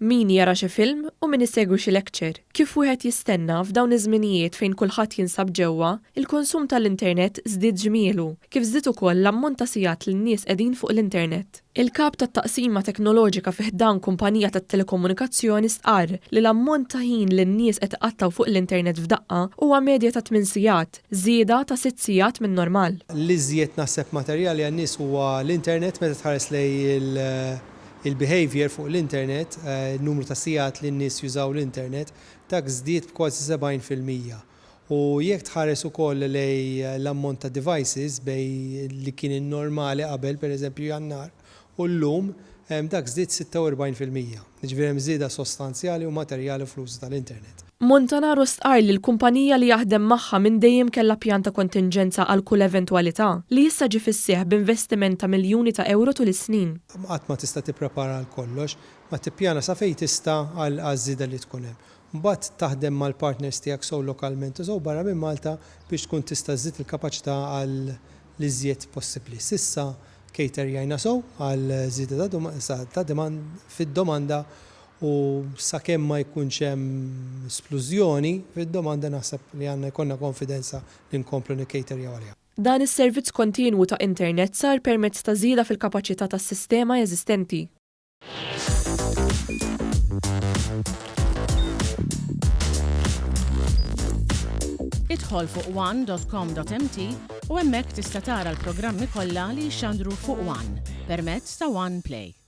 Min jara xi film u min isegwi xi lekċer. Kif wieħed jistenna f'dawn iż-żminijiet fejn kulħadd jinsab ġewwa, il-konsum tal-internet żdied ġmielu, kif żdied ukoll l-ammont ta' sigħat li n-nies qegħdin fuq l-internet. Il-Kap tat-Taqsima Teknoloġika fih dan kumpanija tat-telekomunikazzjoni stqarr li l-ammont ta' ħin li n-nies qed iqattgħu fuq l-internet f'daqqa huwa medja ta' 8 sigħat, żieda ta' 6 sigħat minn normal. L-iżjed naħseb materjali għan-nies huwa l-internet meta tħares lej il-behavior fuq l-internet, n-numru ta' sigħat li n-nies jużaw l-internet, dak żdied b'kważi 70%. U jekk tħares ukoll lej l-ammont ta' devices bej li kien normali qabel pereżempju jannar u llum dak żdied 46%. Jiġifieri hemm żieda sostanzjali u materjali fl-użu tal-internet. MONTANARO stqarr li l-kumpanija li jaħdem magħha minn dejjem kellha pjan ta' kontinġenza għal kull eventwalità li issa ġie fis-seħħ b'investiment ta' miljuni ta' euro tul is-snin. Qatt ma tista' tipprepara għal kollox, ma tippjana sa fejn tista' għal żieda li tkun hemm. Mbagħad taħdem mal-partners tiegħek sew lokalment u sew barra minn Malta biex tkun tista' żżid il-kapaċità għal l-iżjed possibbli. Sissa caterjajna sew għal żieda ta' fid-domanda u sakemm ma jkunx hemm esplużjoni fid-domanda naħseb li għandna jkollna konfidenza li nkomplu nikkejterjaw għaliha. Dan is-servizz kontinwu ta' internet sar permezz ta' żieda fil-kapaċità tas-sistema eżistenti. Idħol fuq one.com.mt u hemmhekk tista' tara l-programmi kollha li jxandru fuq One permezz ta' One Play.